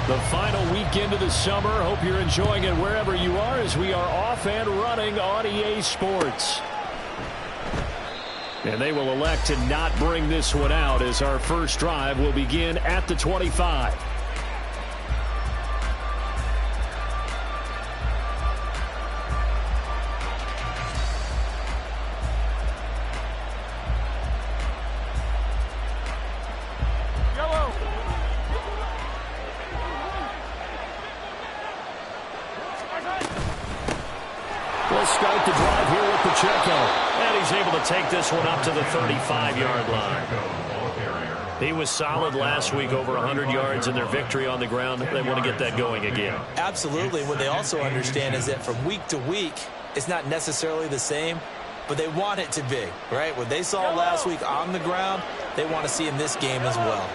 The final weekend of the summer. Hope you're enjoying it wherever you are as we are off and running on EA Sports. And they will elect to not bring this one out as our first drive will begin at the 25. Start the drive here with Pacheco. And he's able to take this one up to the 35-yard line. He was solid last week, over 100 yards in their victory on the ground. They want to get that going again. Absolutely. What they also understand is that from week to week, it's not necessarily the same, but they want it to be, right? What they saw last week on the ground, they want to see in this game as well.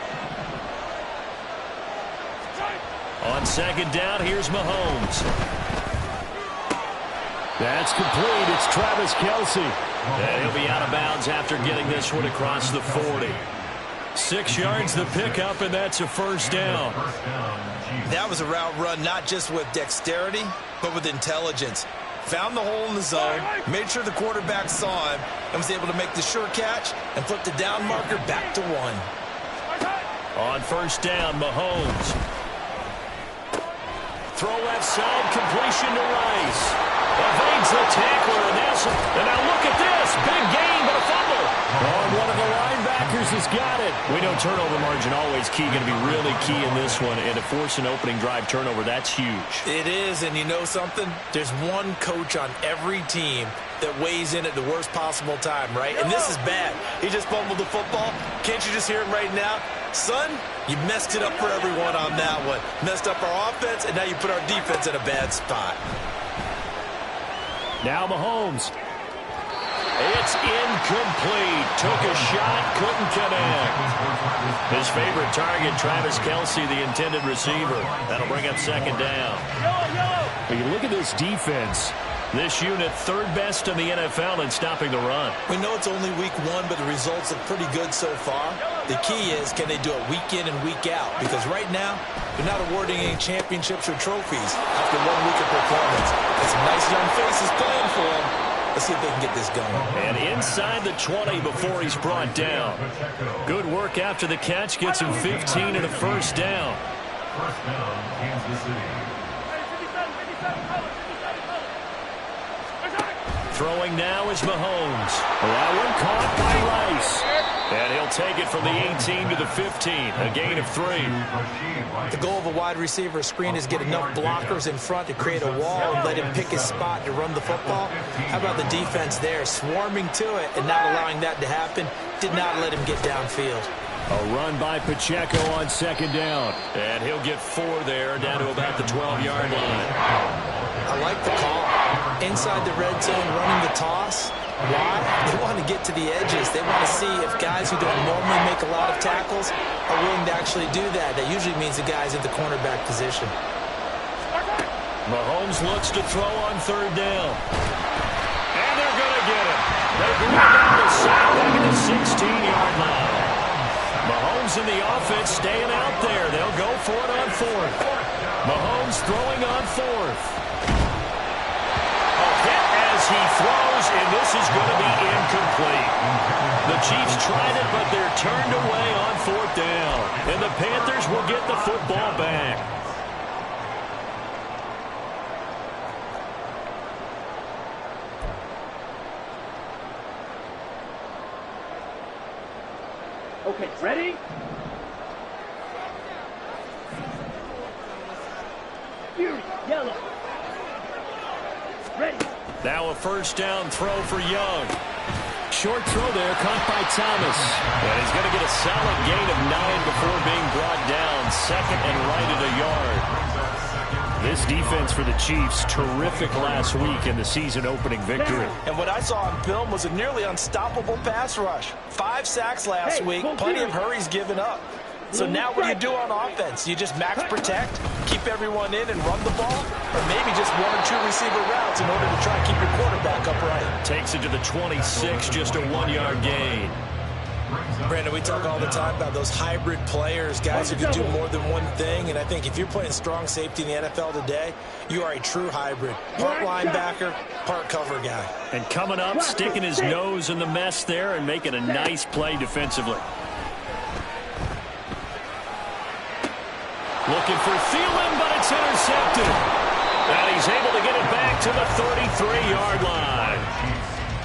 On second down, here's Mahomes. That's complete. It's Travis Kelce. And he'll be out of bounds after getting this one across the 40. 6 yards the pickup, and that's a first down. That was a route run not just with dexterity, but with intelligence. Found the hole in the zone, made sure the quarterback saw him, and was able to make the sure catch and flip the down marker back to 1. On first down, Mahomes. Throw left side, completion to Rice. Evades the tackler, and now look at this. Big gain, but a fumble. Oh, one of the linebackers has got it. We know turnover margin always key, going to be really key in this one. And to force an opening drive turnover, that's huge. It is, and you know something? There's one coach on every team that weighs in at the worst possible time, right? And this is bad. He just fumbled the football. Can't you just hear him right now? Son, you messed it up for everyone on that one. Messed up our offense, and now you put our defense in a bad spot. Now Mahomes. It's incomplete. Took a shot, couldn't connect. His favorite target, Travis Kelce, the intended receiver. That'll bring up second down. When you look at this defense, this unit third best in the NFL in stopping the run. We know it's only week 1, but the results look pretty good so far. The key is, can they do it week in and week out? Because right now, they're not awarding any championships or trophies after 1 week of performance. Got some nice young faces playing for them. Let's see if they can get this going. And inside the 20 before he's brought down. Good work after the catch. Gets him 15 and a first down. First down, Kansas City. Throwing now is Mahomes. That one caught by Rice. And he'll take it from the 18 to the 15. A gain of 3. The goal of a wide receiver screen is get enough blockers in front to create a wall and let him pick his spot to run the football. How about the defense there, swarming to it and not allowing that to happen? Did not let him get downfield. A run by Pacheco on second down. And he'll get 4 there, down to about the 12-yard line. I like the call. Inside the red zone, running the toss. Why? They want to get to the edges. They want to see if guys who don't normally make a lot of tackles are willing to actually do that. That usually means the guys at the cornerback position. Mahomes looks to throw on third down. And they're going to get him. They bring it down to sack back at the 16-yard line. Mahomes and the offense staying out there. They'll go for it on fourth. Mahomes throwing on fourth. A hit as he throws, and this is going to be incomplete. The Chiefs tried it, but they're turned away on fourth down. And the Panthers will get the football back. Okay, ready? Fury, yellow. Ready. Now a first down throw for Young. Short throw there, caught by Thomas. And he's going to get a solid gain of 9 before being brought down. Second and right at a yard. This defense for the Chiefs, terrific last week in the season-opening victory. And what I saw on film was a nearly unstoppable pass rush. 5 sacks last week, plenty of hurries given up. So now what do you do on offense? You just max protect, keep everyone in and run the ball? Or maybe just 1 or 2 receiver routes in order to try and keep your quarterback upright? Takes it to the 26, just a 1-yard gain. Brandon, we talk all the time about those hybrid players, guys who can do more than one thing. And I think if you're playing strong safety in the NFL today, you are a true hybrid. Part linebacker, part cover guy. And coming up, sticking his nose in the mess there and making a nice play defensively. Looking for Thielen, but it's intercepted. And he's able to get it back to the 33-yard line.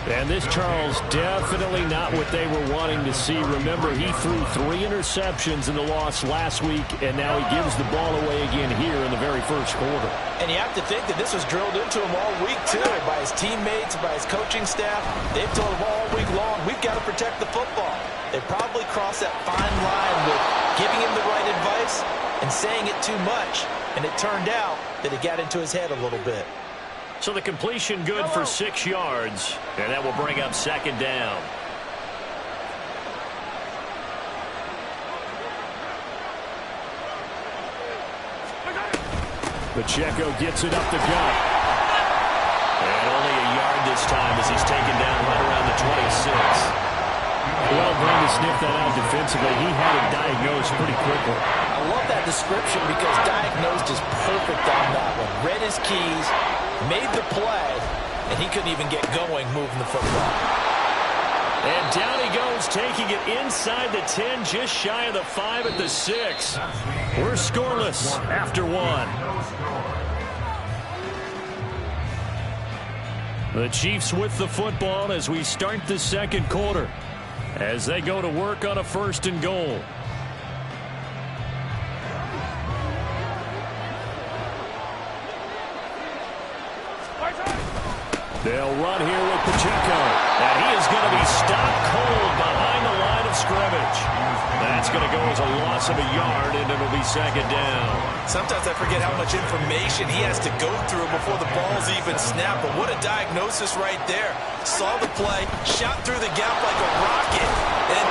And this, Charles, definitely not what they were wanting to see. Remember, he threw 3 interceptions in the loss last week, and now he gives the ball away again here in the very first quarter. And you have to think that this was drilled into him all week, too, by his teammates, by his coaching staff. They've told him all week long, we've got to protect the football. They probably crossed that fine line with giving him the right advice and saying it too much. And it turned out that it got into his head a little bit. So the completion good for 6 yards, and that will bring up second down. Pacheco gets it up the gut. And only a yard this time as he's taken down right around the 26. Well, going to sniff that out defensively. He had it diagnosed pretty quickly. I love that description because diagnosed is perfect on that one. Read his keys, made the play, and he couldn't even get going moving the football. And down he goes, taking it inside the 10, just shy of the 5 at the 6. We're scoreless after 1. The Chiefs with the football as we start the second quarter, as they go to work on a 1st and goal. They'll run here with Pacheco. And he is going to be stopped cold behind the line of scrimmage. That's going to go as a loss of a yard, and it'll be second down. Sometimes I forget how much information he has to go through before the ball's even snapped. But what a diagnosis right there. Saw the play, shot through the gap like a rocket. And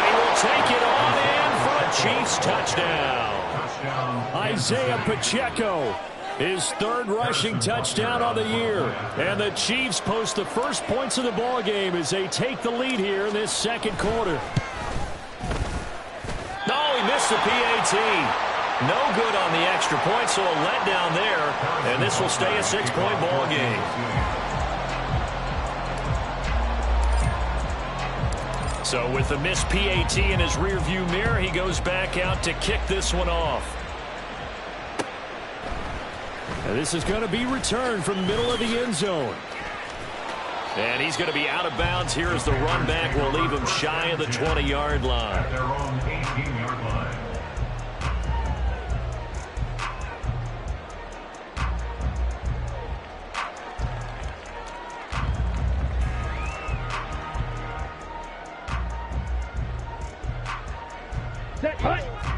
he will take it on in for a Chiefs touchdown. Isaiah Pacheco, his 3rd rushing touchdown on the year. And the Chiefs post the first points of the ball game as they take the lead here in this second quarter. No, he missed the PAT. No good on the extra point, so a letdown there. And this will stay a 6-point ball game. So with the missed PAT in his rearview mirror, he goes back out to kick this one off. And this is going to be returned from the middle of the end zone. And he's going to be out of bounds here as the run back will leave him shy of the 20-yard line. At their own 18-yard line.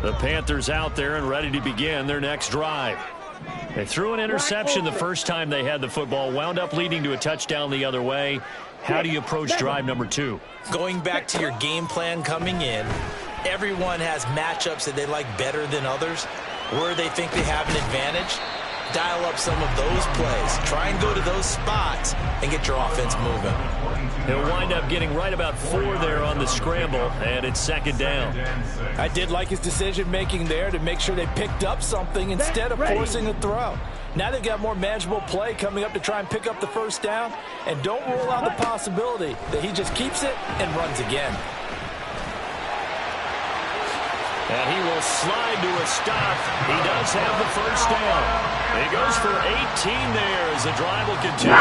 The Panthers out there and ready to begin their next drive. They threw an interception the first time they had the football, wound up leading to a touchdown the other way. How do you approach drive number 2? Going back to your game plan coming in, everyone has matchups that they like better than others, where they think they have an advantage. Dial up some of those plays. Try and go to those spots and get your offense moving. He'll wind up getting right about 4 there on the scramble, and it's second down. I did like his decision-making there to make sure they picked up something instead of forcing a throw. Now they've got more manageable play coming up to try and pick up the first down, and don't rule out the possibility that he just keeps it and runs again. And he will slide to a stop. He does have the first down. He goes for 18 there as the drive will continue.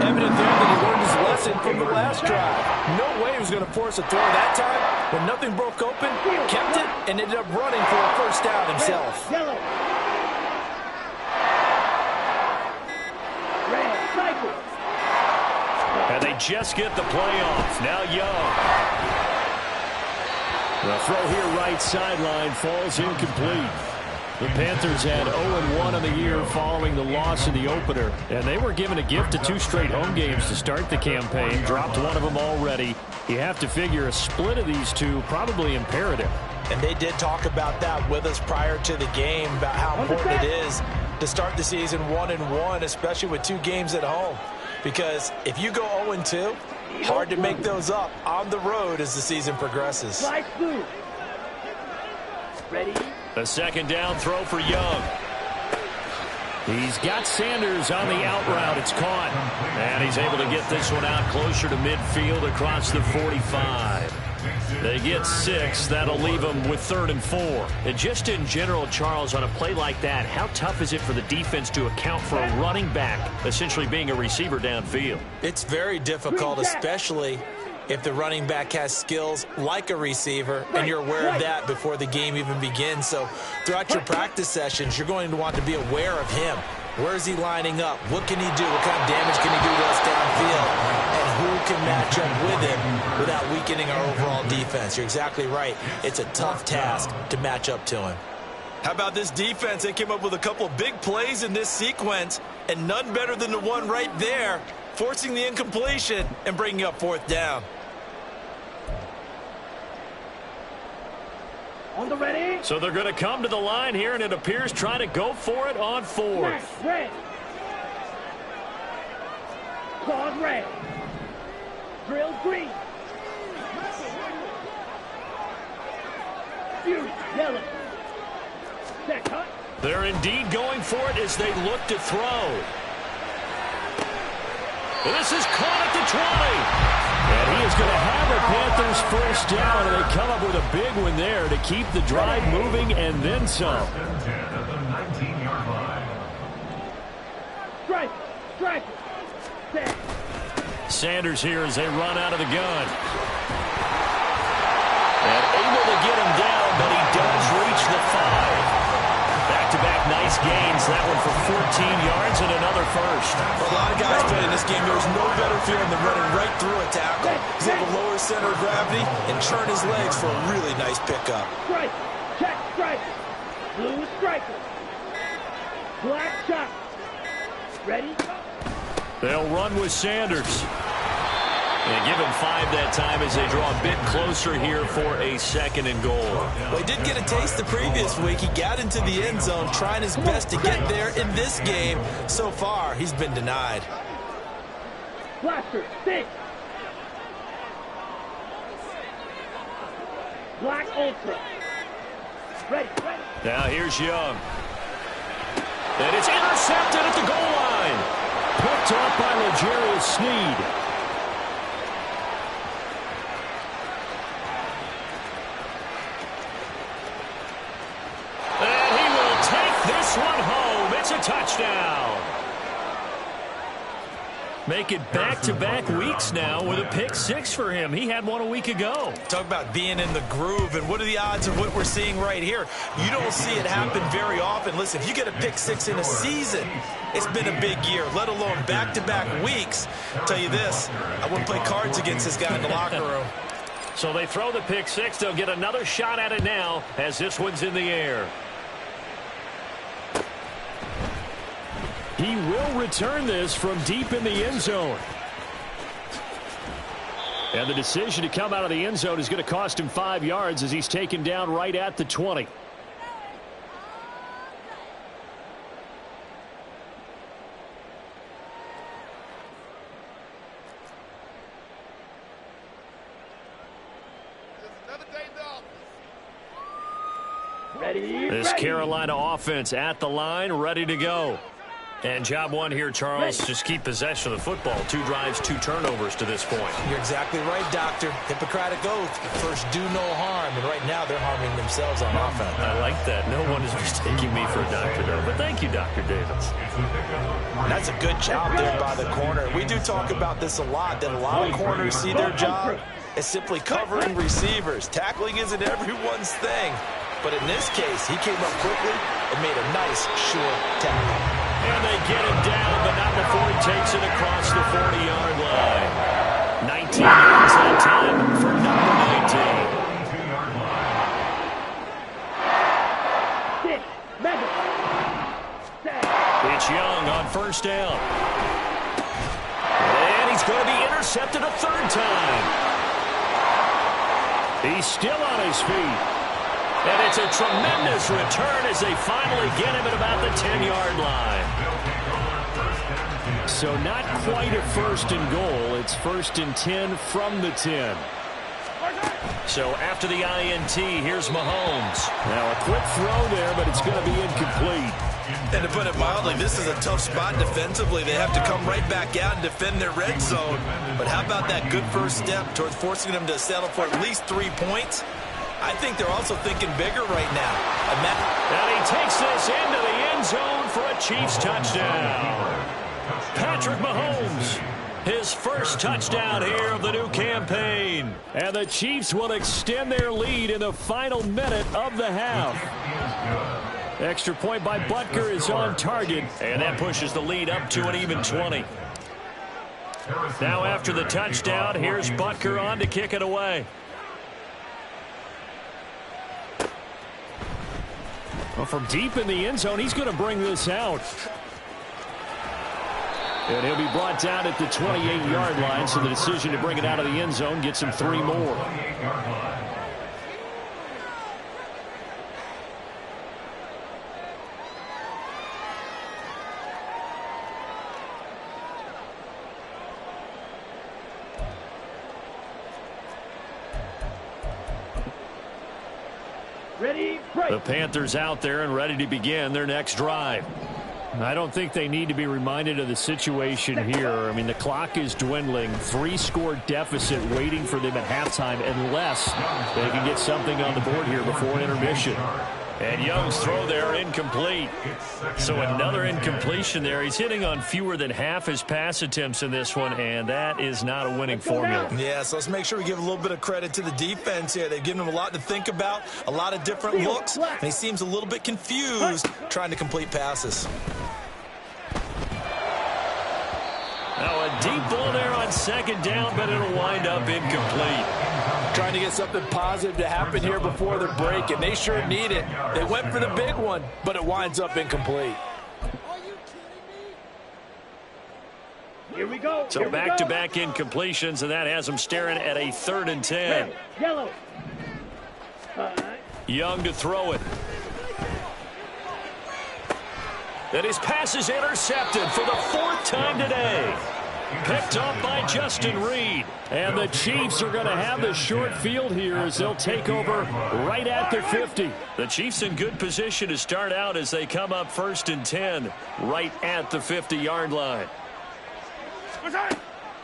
Evident there that he learned his lesson from the last drive. No way he was going to force a throw that time. When nothing broke open, kept it, and ended up running for a first down himself. Yellow. Red, cycle. And they just get the play off. Now Young. The throw here right sideline falls incomplete. The Panthers had 0-1 on the year following the loss in the opener, and they were given a gift of 2 straight home games to start the campaign. Dropped one of them already. You have to figure a split of these 2 probably imperative. And they did talk about that with us prior to the game, about how important it is to start the season 1-1, especially with 2 games at home. Because if you go 0-2, Hard to make those up on the road as the season progresses. Slide through. Ready? A second down throw for Young. He's got Sanders on the out route. It's caught. And he's able to get this one out closer to midfield across the 45. They get 6. That'll leave them with 3rd and 4. And just in general, Charles, on a play like that, how tough is it for the defense to account for a running back essentially being a receiver downfield? It's very difficult, especially if the running back has skills like a receiver, and you're aware of that before the game even begins. So throughout your practice sessions, you're going to want to be aware of him. Where is he lining up? What can he do? What kind of damage can he do to us downfield? And who can match up with him without weakening our overall defense? You're exactly right. It's a tough task to match up to him. How about this defense? They came up with a couple of big plays in this sequence, and none better than the one right there, forcing the incompletion and bringing up 4th down. On the ready? So they're going to come to the line here, and it appears trying to go for it on 4th. Red. Claws red. Drill green. Fury yellow. Set cut. They're indeed going for it as they look to throw. And this is caught at the 20. And he is going to have the Panthers 1st down, and they come up with a big one there to keep the drive moving and then some. Strike. Strike. Set. Sanders here as they run out of the gun. And able to get him down, but he does reach the 5. Back-to-back nice gains. That one for 14 yards and another first. A lot of guys playing this game. There's no better feeling than running right through a tackle. He's able to lower center of gravity and churn his legs for a really nice pickup. Strike. Check striker. Blue striker. Black shot. Ready? They'll run with Sanders. And give him 5 that time as they draw a bit closer here for a 2nd and goal. Well, he did get a taste the previous week. He got into the end zone trying his best to get there in this game. So far, he's been denied. Blaster, 6. Black Ultra. Ready. Now here's Young. And it's intercepted at the goal line. Picked up by L'Jarius Sneed. And he will take this one home. It's a touchdown. Make it back-to-back weeks now with a pick 6 for him. He had one a week ago. Talk about being in the groove, and what are the odds of what we're seeing right here? You don't see it happen very often. Listen, if you get a pick 6 in a season, it's been a big year, let alone back-to-back weeks. I'll tell you this, I wouldn't play cards against this guy in the locker room. So they throw the pick 6. They'll get another shot at it now as this one's in the air. He will return this from deep in the end zone. And the decision to come out of the end zone is going to cost him 5 yards as he's taken down right at the 20. This Carolina offense at the line, ready to go. And job one here, Charles, just keep possession of the football. 2 drives, 2 turnovers to this point. You're exactly right, Doctor. Hippocratic oath. First, do no harm. And right now, they're harming themselves on offense. I like that. No one is mistaking me for a doctor, though. But thank you, Dr. Davis. That's a good job there by the corner. We do talk about this a lot, that a lot of corners see their job as simply covering receivers. Tackling isn't everyone's thing. But in this case, he came up quickly and made a nice, short tackle. And they get him down, but not before he takes it across the 40-yard line. 19 yards that time for number 19. It's Young on first down. And he's going to be intercepted a 3rd time. He's still on his feet. And it's a tremendous return as they finally get him at about the 10-yard line. So not quite a first and goal. It's 1st and 10 from the 10. So after the INT, here's Mahomes. Now a quick throw there, but it's going to be incomplete. And to put it mildly, this is a tough spot defensively. They have to come right back out and defend their red zone. But how about that good first step towards forcing them to settle for at least 3 points? I think they're also thinking bigger right now. And he takes this into the end zone for a Chiefs touchdown. Patrick Mahomes, his first touchdown here of the new campaign. And the Chiefs will extend their lead in the final minute of the half. Extra point by Butker is on target. And that pushes the lead up to an even 20. Now after the touchdown, here's Butker on to kick it away. Well, from deep in the end zone, he's going to bring this out. And he'll be brought down at the 28-yard line, so the decision to bring it out of the end zone gets him 3 more. Ready, break. The Panthers out there and ready to begin their next drive. I don't think they need to be reminded of the situation here. I mean, the clock is dwindling. 3-score deficit waiting for them at halftime unless they can get something on the board here before intermission. And Young's throw there incomplete. So another incompletion there. He's hitting on fewer than half his pass attempts in this one, and that is not a winning formula. Yeah, so let's make sure we give a little bit of credit to the defense here. They've given him a lot to think about, a lot of different looks, and he seems a little bit confused trying to complete passes. Now a deep ball there on 2nd down, but it'll wind up incomplete. Trying to get something positive to happen here before the break, and they sure need it. They went for the big one, but it winds up incomplete. Here we go. So back-to-back incompletions, and that has them staring at a 3rd and 10. Red, yellow. Young to throw it. And his pass is intercepted for the 4th time today. Picked up by Justin Reed. And the Chiefs are going to have the short field here as they'll take over right at the 50. The Chiefs in good position to start out as they come up 1st and 10 right at the 50-yard line.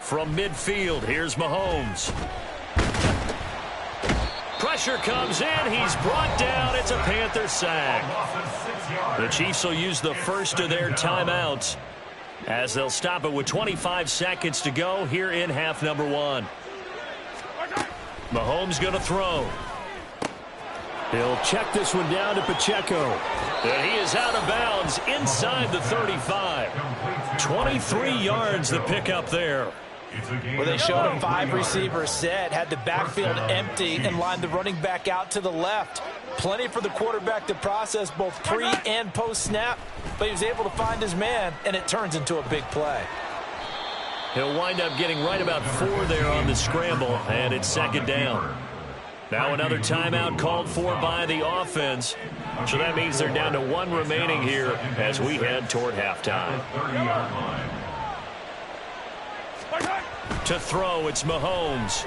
From midfield, here's Mahomes. Pressure comes in. He's brought down. It's a Panther sack. The Chiefs will use the first of their timeouts as they'll stop it with 25 seconds to go here in half number 1. Mahomes going to throw. He'll check this one down to Pacheco. And he is out of bounds inside the 35. 23 yards the pickup there. Well, they showed a 5-receiver set, had the backfield empty, and lined the running back out to the left. Plenty for the quarterback to process both pre- and post-snap, but he was able to find his man, and it turns into a big play. He'll wind up getting right about 4 there on the scramble, and it's 2nd down. Now another timeout called for by the offense. So that means they're down to 1 remaining here as we head toward halftime. To throw, it's Mahomes.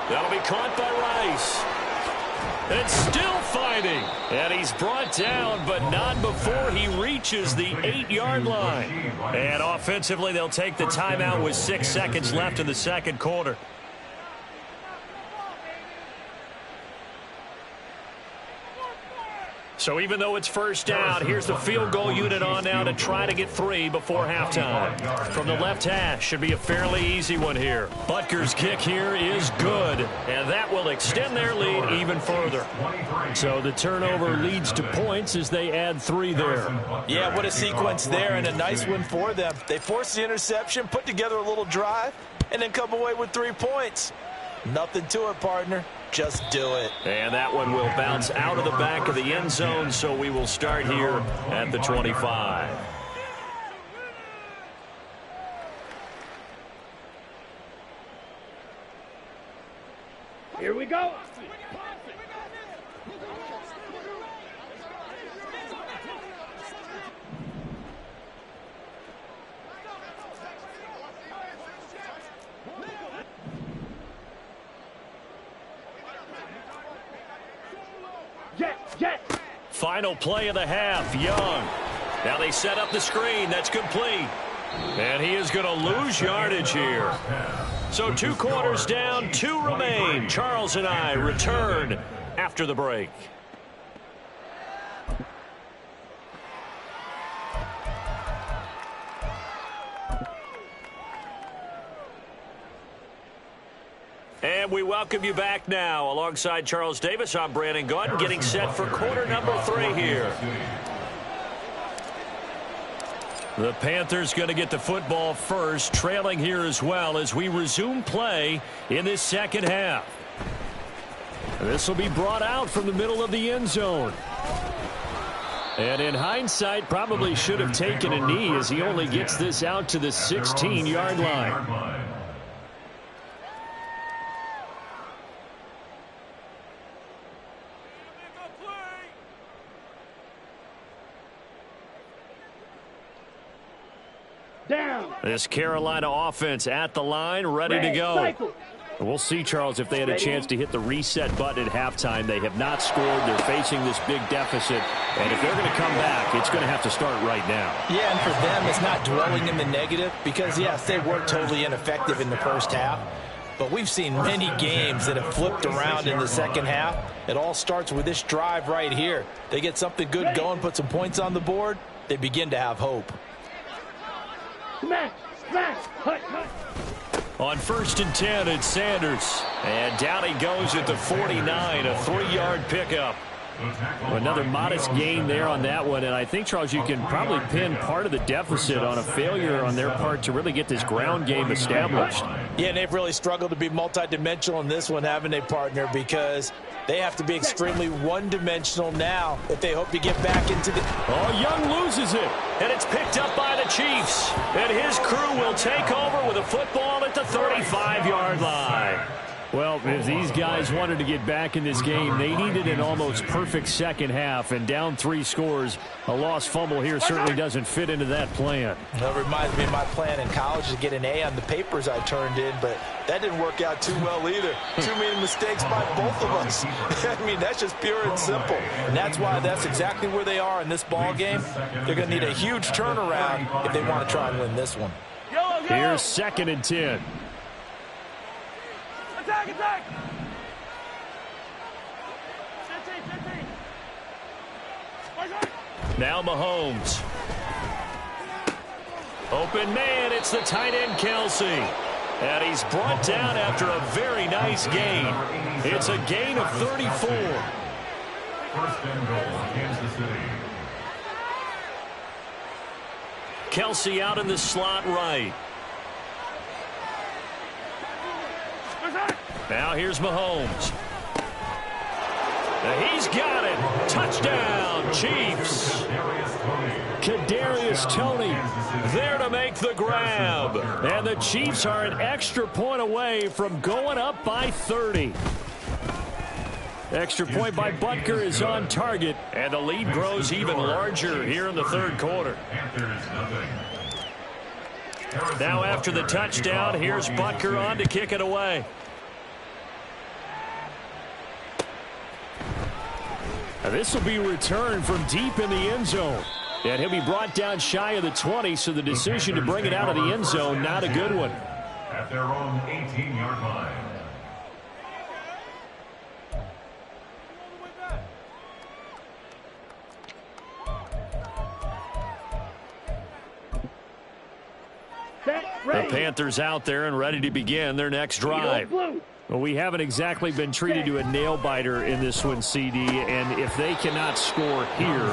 That'll be caught by Rice. And still fighting. And he's brought down, but not before he reaches the 8-yard line. And offensively, they'll take the timeout with 6 seconds left in the 2nd quarter. So even though it's 1st down, here's the field goal unit on now to try to get 3 before halftime. From the left hash, should be a fairly easy one here. Butker's kick here is good, and that will extend their lead even further. So the turnover leads to points as they add 3 there. Yeah, what a sequence there, and a nice win for them. They forced the interception, put together a little drive, and then come away with 3 points. Nothing to it, partner. Just do it. And that one will bounce out of the back of the end zone, so we will start here at the 25. Here we go. Final play of the half, Young. Now they set up the screen. That's complete. And he is going to lose yardage here. So 2 quarters down, 2 remain. Charles and I return after the break. And we welcome you back now. Alongside Charles Davis, I'm Brandon Gaudin, getting set for quarter number 3 here. The Panthers going to get the football first, trailing here as well as we resume play in this second half. This will be brought out from the middle of the end zone. And in hindsight, probably should have taken a knee as he only gets this out to the 16-yard line. Down. This Carolina offense at the line, ready to go. Cycle. We'll see, Charles, if they had a chance to hit the reset button at halftime. They have not scored. They're facing this big deficit. And if they're going to come back, it's going to have to start right now. Yeah, and for them, it's not dwelling in the negative because, yes, they were totally ineffective in the first half. But we've seen many games that have flipped around in the second half. It all starts with this drive right here. They get something good going, put some points on the board, they begin to have hope. Smash. Smash. Hut. Hut. On 1st and 10, it's Sanders. And down he goes at the 49, a 3-yard pickup. Another modest gain there on that one. And I think, Charles, you can probably pin part of the deficit on a failure on their part to really get this ground game established. Yeah, and they've really struggled to be multidimensional in this one, haven't they, partner? Because they have to be extremely one-dimensional now if they hope to get back into the... Oh, Young loses it. And it's picked up by the Chiefs. And his crew will take over with a football at the 35-yard line. Well, if these guys wanted to get back in this game, they needed an almost perfect second half, and down 3 scores. A lost fumble here certainly doesn't fit into that plan. That reminds me of my plan in college to get an A on the papers I turned in, but that didn't work out too well either. Too many mistakes by both of us. I mean, that's just pure and simple. And that's why that's exactly where they are in this ball game. They're going to need a huge turnaround if they want to try and win this one. Here's 2nd and 10. Attack, attack! Now Mahomes. Open man, it's the tight end Kelsey. And he's brought down after a very nice gain. It's a gain of 34. 1st and goal, Kansas City. Kelsey out in the slot right. Now here's Mahomes. He's got it. Touchdown, Chiefs. Kadarius Toney there to make the grab. And the Chiefs are an extra point away from going up by 30. Extra point by Butker is on target. And the lead grows even larger here in the 3rd quarter. Now after the touchdown, here's Butker on to kick it away. This will be returned from deep in the end zone. And he'll be brought down shy of the 20, so the decision to bring it out of the end zone, not a good one. At their own 18-yard line. The Panthers out there and ready to begin their next drive. Well, we haven't exactly been treated to a nail-biter in this one, CD, and if they cannot score here,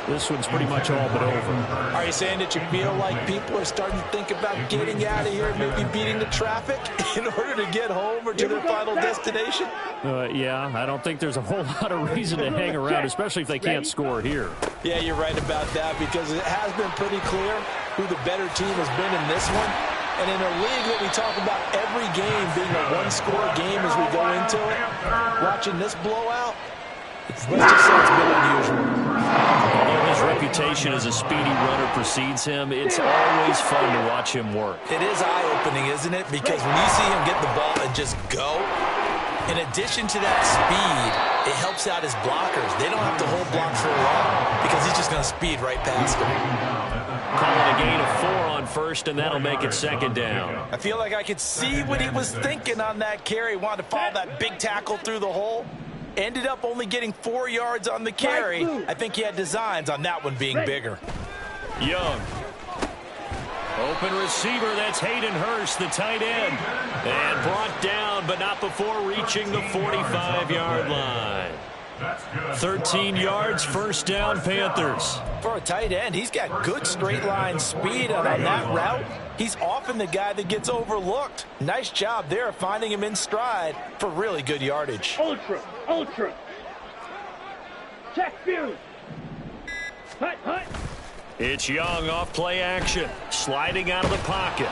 this one's pretty much all but over. Are you saying that you feel like people are starting to think about getting out of here and maybe beating the traffic in order to get home or to their final destination? Yeah, I don't think there's a whole lot of reason to hang around, especially if they can't score here. Yeah, you're right about that because it has been pretty clear who the better team has been in this one. And in a league that we talk about every game being a one-score game as we go into it, watching this blowout, let's just say it's been unusual. Although his reputation as a speedy runner precedes him, it's always fun to watch him work. It is eye-opening, isn't it? Because when you see him get the ball and just go, In addition to that speed, it helps out his blockers. They don't have to hold blocks for long because he's just going to speed right past them. Calling a gain of 4 on first, and that'll make it second down. I feel like I could see what he was thinking on that carry. Wanted to follow that big tackle through the hole. Ended up only getting 4 yards on the carry. I think he had designs on that one being bigger. Young. Open receiver, that's Hayden Hurst, the tight end. And brought down, but not before reaching the 45-yard line. 13 yards, first down, Panthers. For a tight end, he's got good straight line speed, and on that route, he's often the guy that gets overlooked. Nice job there of finding him in stride for really good yardage. Ultra. Check view. Hut. It's Young off play action, sliding out of the pocket.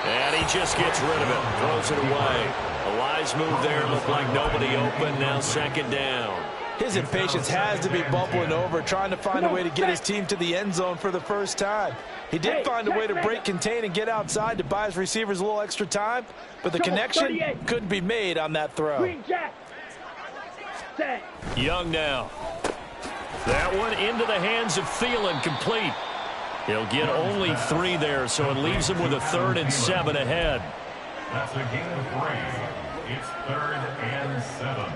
And he just gets rid of it, throws it away. A wise move there, looked like nobody open, now second down. His impatience has to be bubbling over, trying to find a way to get his team to the end zone for the first time. He did find a way to break contain and get outside to buy his receivers a little extra time, but the connection couldn't be made on that throw. Young now. That one into the hands of Thielen, complete. He'll get only 3 there, so it leaves him with a 3rd and 7 ahead. That's a gain of 3. It's 3rd and 7.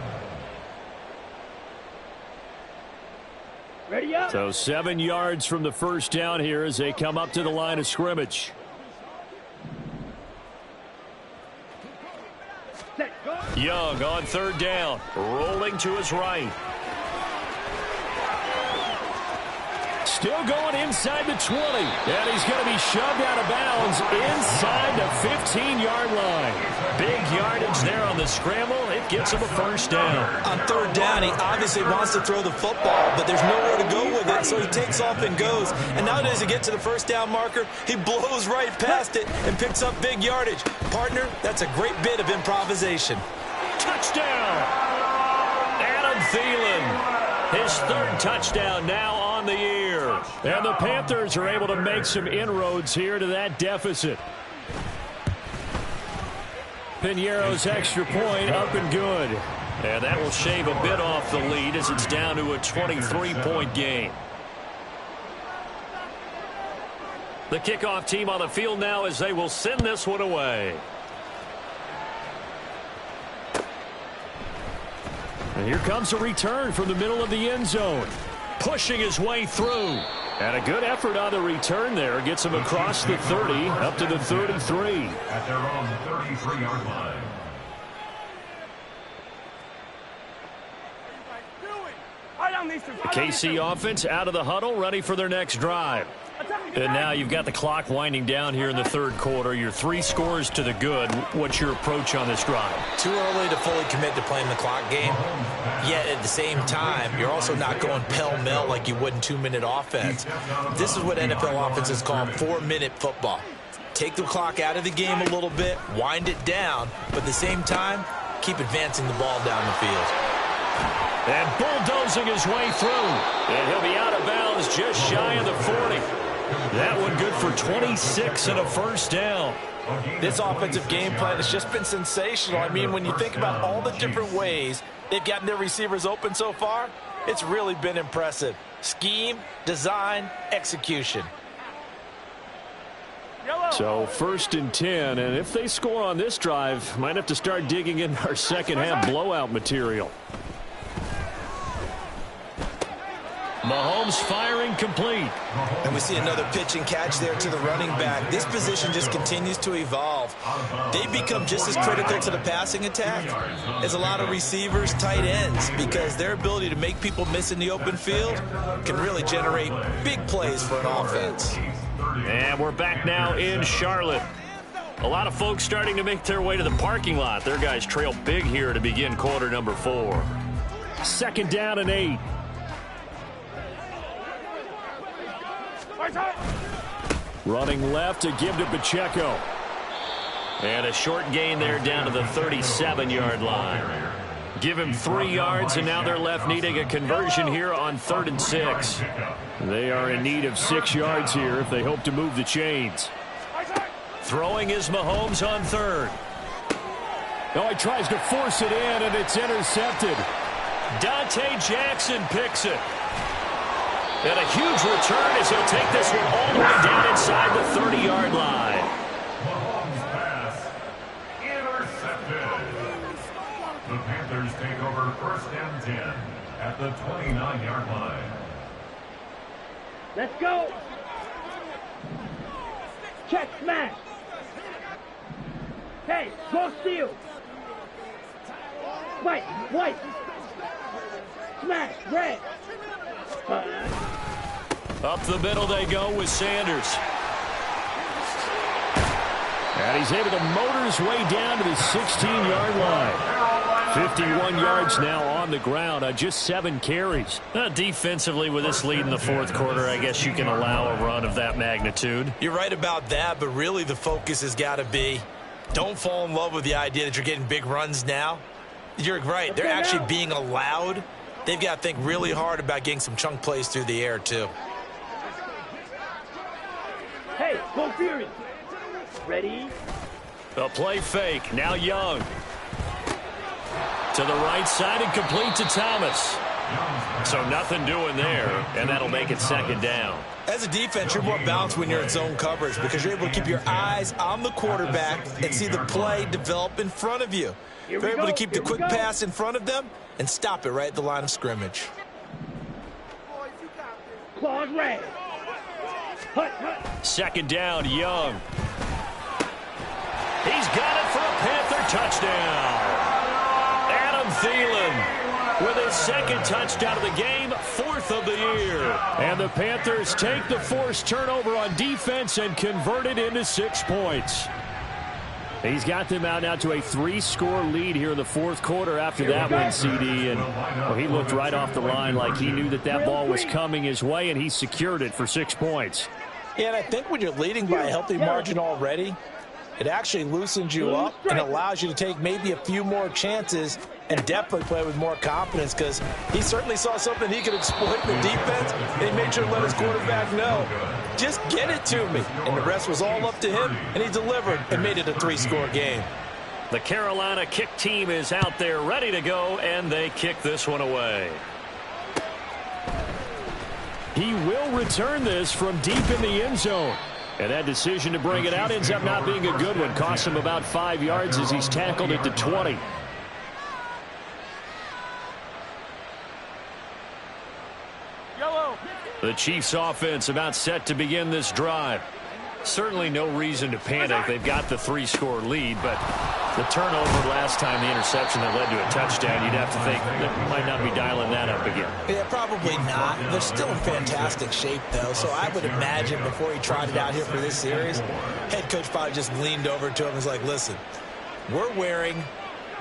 Ready up. So 7 yards from the first down here as they come up to the line of scrimmage. Young on 3rd down, rolling to his right. Still going inside the 20, and he's going to be shoved out of bounds inside the 15-yard line. Big yardage there on the scramble. It gets him a first down. On 3rd down, he obviously wants to throw the football, but there's nowhere to go with it, so he takes off and goes. And nowadays, to get to the first down marker, he blows right past it and picks up big yardage. Partner, that's a great bit of improvisation. Touchdown! Adam Thielen, his 3rd touchdown now on the year. And the Panthers are able to make some inroads here to that deficit. Piñeiro's extra point up and good. And that will shave a bit off the lead as it's down to a 23-point game. The kickoff team on the field now as they will send this one away. And here comes a return from the middle of the end zone. Pushing his way through. And a good effort on the return there. Gets him across the 30, up to the 33. At their own 33-yard line. The KC offense out of the huddle, ready for their next drive. And now you've got the clock winding down here in the 3rd quarter. You're 3 scores to the good. What's your approach on this drive? Too early to fully commit to playing the clock game. Yet at the same time, you're also not going pell-mell like you would in 2-minute offense. This is what NFL offenses call 4-minute football. Take the clock out of the game a little bit, wind it down, but at the same time, keep advancing the ball down the field. And bulldozing his way through. And he'll be out of bounds just shy of the 40. That one good for 26 and a first down. This offensive game plan has just been sensational. I mean, when you think about all the different ways they've gotten their receivers open so far, it's really been impressive. Scheme, design, execution. So 1st and 10, and if they score on this drive, might have to start digging in our second half blowout material. Mahomes firing complete. And we see another pitch and catch there to the running back. This position just continues to evolve. They become just as critical to the passing attack as a lot of receivers, tight ends, because their ability to make people miss in the open field can really generate big plays for an offense. And we're back now in Charlotte. A lot of folks starting to make their way to the parking lot. Their guys trail big here to begin quarter number 4. 2nd down and 8. Running left to give to Pacheco. And a short gain there down to the 37-yard line. Give him 3 yards, and now they're left needing a conversion here on 3rd and 6. They are in need of 6 yards here if they hope to move the chains. Throwing is Mahomes on 3rd. Oh, he tries to force it in, and it's intercepted. Dante Jackson picks it. And a huge return as he'll take this one all the way down inside the 30-yard line. Mahomes' pass intercepted. The Panthers take over 1st and 10 at the 29-yard line. Let's go. Check, smash. Hey, go steal. White. Smash, red. Up the middle they go with Sanders. And he's able to motor his way down to the 16-yard line. 51 yards now on the ground on just 7 carries. Defensively, with this lead in the 4th quarter, I guess you can allow a run of that magnitude. You're right about that, but really the focus has got to be don't fall in love with the idea that you're getting big runs now. You're right. They're actually being allowed. They've got to think really hard about getting some chunk plays through the air, too. Hey, go Fury. Ready? A play fake. Now Young. To the right side and complete to Thomas. So nothing doing there, and that'll make it 2nd down. As a defense, you're more balanced when you're in zone coverage because you're able to keep your eyes on the quarterback and see the play develop in front of you. You're able to keep the quick pass in front of them and stop it right at the line of scrimmage. Claws red. Hut. 2nd down, Young. He's got it for a Panther touchdown. Adam Thielen with his 2nd touchdown of the game, 4th of the year. And the Panthers take the forced turnover on defense and convert it into 6 points. He's got them out now to a 3-score lead here in the 4th quarter after that one, CD. And well, he looked right off the line like he knew that ball was coming his way, and he secured it for 6 points. Yeah, and I think when you're leading by a healthy margin already, it actually loosens you up and allows you to take maybe a few more chances and definitely play with more confidence because he certainly saw something he could exploit in the defense, and he made sure to let his quarterback know, just get it to me. And the rest was all up to him, and he delivered and made it a 3-score game. The Carolina kick team is out there ready to go, and they kick this one away. He will return this from deep in the end zone. And that decision to bring it out ends up not being a good one. Costs him about 5 yards as he's tackled at the 20. The Chiefs offense about set to begin this drive. Certainly no reason to panic. They've got the 3-score lead, but the turnover last time, the interception that led to a touchdown, you'd have to think they might not be dialing that up again. Yeah, probably not. They're still in fantastic shape, though, so I would imagine before he tried it out here for this series, head coach probably just leaned over to him and was like, listen, we're wearing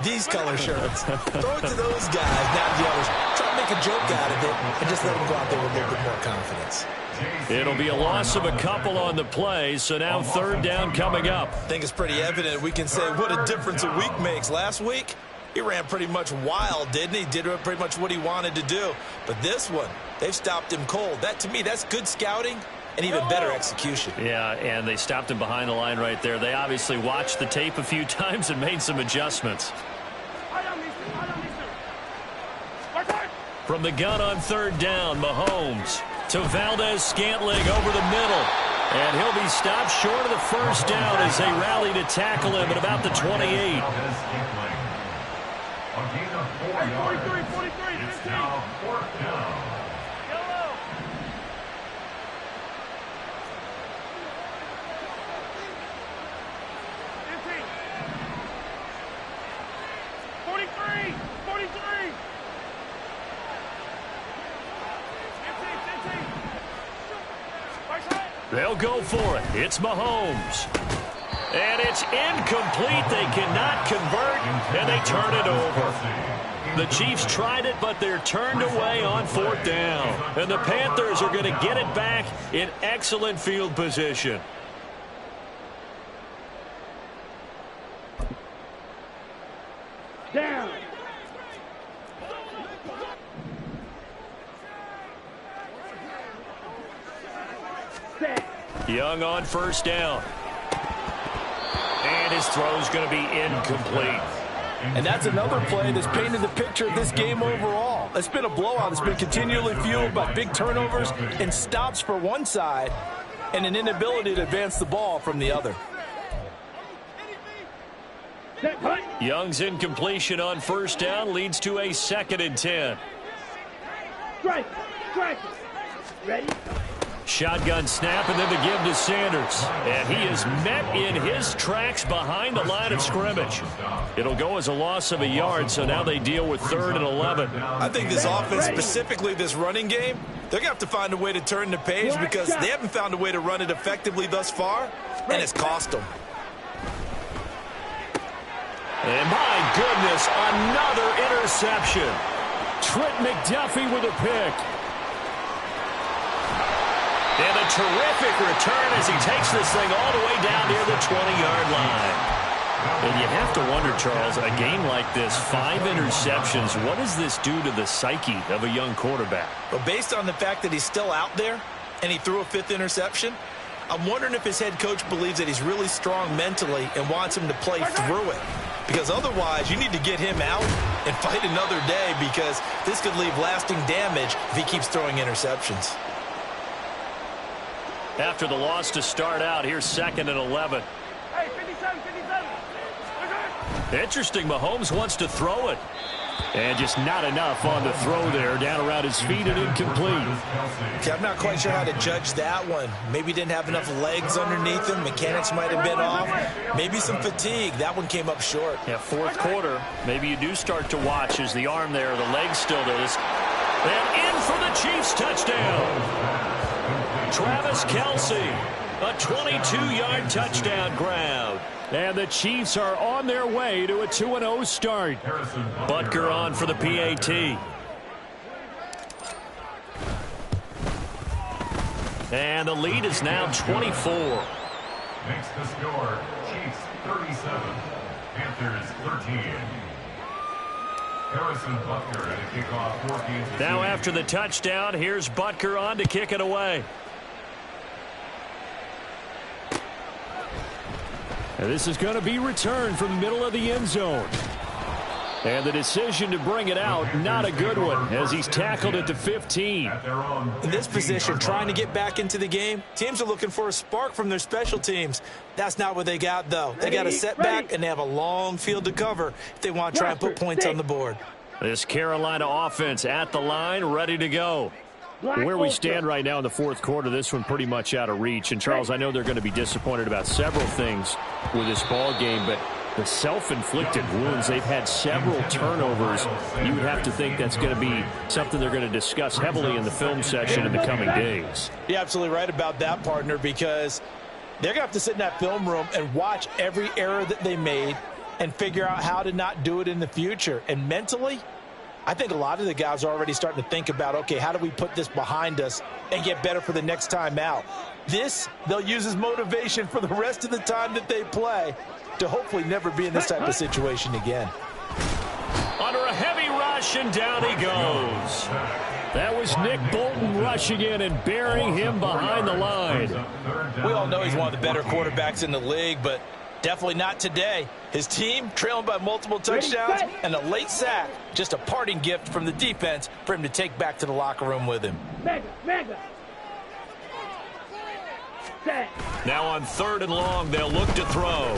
these color shirts. Throw it to those guys, not the others. Try to make a joke out of it and just let them go out there with a little bit more confidence. It'll be a loss of a couple on the play, so now 3rd down coming up. I think it's pretty evident. We can say what a difference a week makes. Last week, he ran pretty much wild, didn't he? Did pretty much what he wanted to do. But this one, they've stopped him cold. That, to me, that's good scouting and even better execution. Yeah, and they stopped him behind the line right there. They obviously watched the tape a few times and made some adjustments. From the gun on 3rd down, Mahomes to Valdez-Scantling over the middle. And he'll be stopped short of the 1st down as they rally to tackle him at about the 28. A gain of 4 yards. It's now 4th down. They'll go for it. It's Mahomes. And it's incomplete. They cannot convert, and they turn it over. The Chiefs tried it, but they're turned away on 4th down. And the Panthers are going to get it back in excellent field position. Down. Young on 1st down. And his throw's going to be incomplete. And that's another play that's painted the picture of this game overall. It's been a blowout. It's been continually fueled by big turnovers and stops for one side and an inability to advance the ball from the other. Young's incompletion on first down leads to a 2nd and 10. Strike. Ready? Shotgun snap, and then the give to Sanders. And he is met in his tracks behind the line of scrimmage. It'll go as a loss of a yard, so now they deal with 3rd and 11. I think this offense, specifically this running game, they're going to have to find a way to turn the page because they haven't found a way to run it effectively thus far, and it's cost them. And my goodness, another interception. Trent McDuffie with a pick. And a terrific return as he takes this thing all the way down near the 20-yard line. And you have to wonder, Charles, a game like this, 5 interceptions, what does this do to the psyche of a young quarterback? But based on the fact that he's still out there and he threw a 5th interception, I'm wondering if his head coach believes that he's really strong mentally and wants him to play through it. Because otherwise, you need to get him out and fight another day because this could leave lasting damage if he keeps throwing interceptions. After the loss to start out, here's 2nd and 11. Hey, 57. Interesting, Mahomes wants to throw it. And just not enough on the throw there, down around his feet and incomplete. Okay, I'm not quite sure how to judge that one. Maybe he didn't have enough legs underneath him. Mechanics might have been off. Maybe some fatigue. That one came up short. Yeah, 4th quarter, maybe you do start to watch as the arm there, the leg's still there. And in for the Chiefs touchdown. Travis Kelce, a 22-yard touchdown grab. And the Chiefs are on their way to a 2-0 start. Butker on for the PAT. And the lead is now 24. Makes the score Chiefs 37, Panthers 13. Harrison Butker at a kickoff 14. Now after the touchdown, here's Butker on to kick it away. And this is going to be returned from the middle of the end zone. And the decision to bring it out, not a good one, as he's tackled at the 15. In this position, trying to get back into the game, teams are looking for a spark from their special teams. That's not what they got, though. They got a setback, and they have a long field to cover if they want to try and put points on the board. This Carolina offense at the line, ready to go. Where we stand right now in the 4th quarter, this one pretty much out of reach. And, Charles, I know they're going to be disappointed about several things with this ball game, but the self-inflicted wounds, they've had several turnovers. You would have to think that's going to be something they're going to discuss heavily in the film session in the coming days. You're absolutely right about that, partner, because they're going to have to sit in that film room and watch every error that they made and figure out how to not do it in the future. And mentally, I think a lot of the guys are already starting to think about, okay, how do we put this behind us and get better for the next time out? This, they'll use as motivation for the rest of the time that they play to hopefully never be in this type of situation again. Under a heavy rush, and down he goes. That was Nick Bolton rushing in and burying him behind the line. We all know he's one of the better quarterbacks in the league, but definitely not today. His team trailing by multiple touchdowns and a late sack. Just a parting gift from the defense for him to take back to the locker room with him. Mega. Now on 3rd and long, they'll look to throw.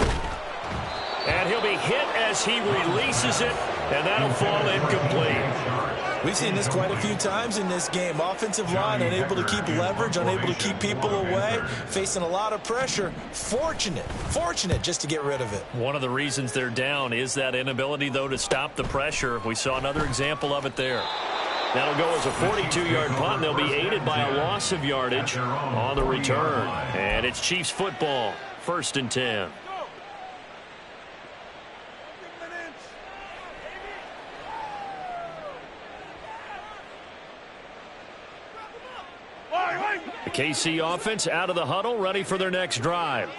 And he'll be hit as he releases it, and that'll fall incomplete. We've seen this quite a few times in this game. Offensive line unable to keep leverage, unable to keep people away, facing a lot of pressure. Fortunate just to get rid of it. One of the reasons they're down is that inability, though, to stop the pressure. We saw another example of it there. That'll go as a 42-yard punt, and they'll be aided by a loss of yardage on the return. And it's Chiefs football, 1st and 10. The KC offense out of the huddle, ready for their next drive.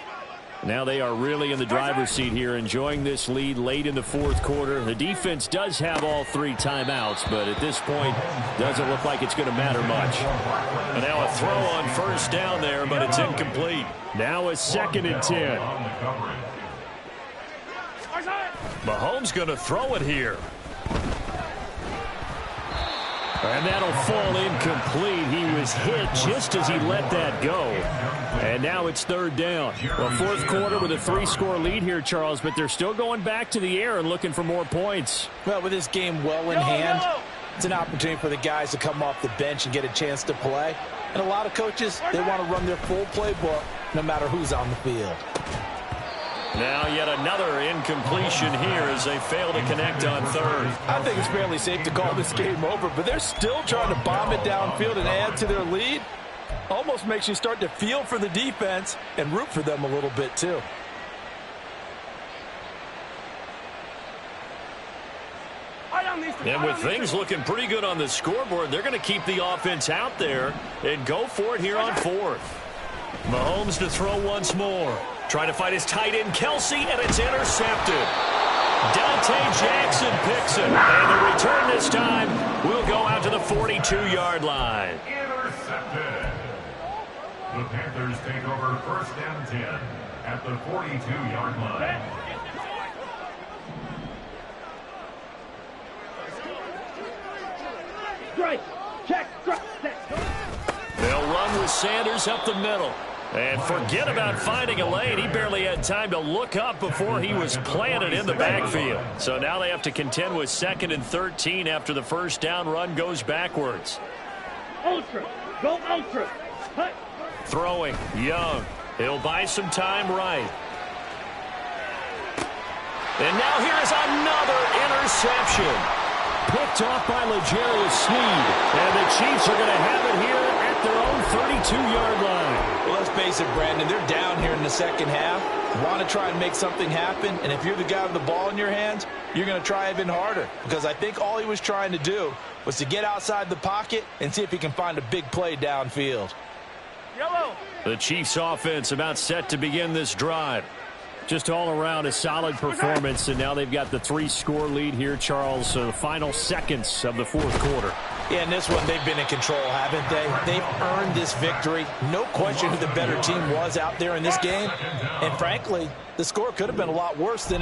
Now they are really in the driver's seat here, enjoying this lead late in the 4th quarter. The defense does have all 3 timeouts, but at this point, doesn't look like it's going to matter much. And now a throw on 1st down there, but it's incomplete. Now a 2nd and 10. Mahomes going to throw it here. And that'll fall incomplete. He was hit just as he let that go. And now it's third down. Well, fourth quarter with a 3-score lead here, Charles, but they're still going back to the air and looking for more points. Well, with this game well in hand, it's an opportunity for the guys to come off the bench and get a chance to play. And a lot of coaches, they want to run their full playbook no matter who's on the field. Now yet another incompletion here as they fail to connect on third. I think it's fairly safe to call this game over, but they're still trying to bomb it downfield and add to their lead. Almost makes you start to feel for the defense and root for them a little bit too. And with things looking pretty good on the scoreboard, they're going to keep the offense out there and go for it here on fourth. Mahomes to throw once more. Trying to fight his tight end, Kelsey, and it's intercepted. Dante Jackson picks it. And the return this time will go out to the 42-yard line. Intercepted. The Panthers take over first and 10 at the 42-yard line. Strike. Check. Strike. They'll run with Sanders up the middle. And forget about finding a lane. He barely had time to look up before he was planted in the backfield. So now they have to contend with 2nd and 13 after the first down run goes backwards. Ultra. Go ultra. Hut. Throwing. Young. He'll buy some time right. And now here is another interception. Picked off by L'Jarius Sneed. And the Chiefs are going to have it here at their own 32-yard line. Well, let's face it, Brandon, they're down here in the second half. Want to try and make something happen, and if you're the guy with the ball in your hands, you're going to try even harder, because I think all he was trying to do was to get outside the pocket and see if he can find a big play downfield. Yellow. The Chiefs offense about set to begin this drive. Just all around a solid performance, and now they've got the 3-score lead here, Charles. So the final seconds of the fourth quarter. Yeah, in this one, they've been in control, haven't they? They've earned this victory. No question who the better team was out there in this game. And frankly, the score could have been a lot worse than it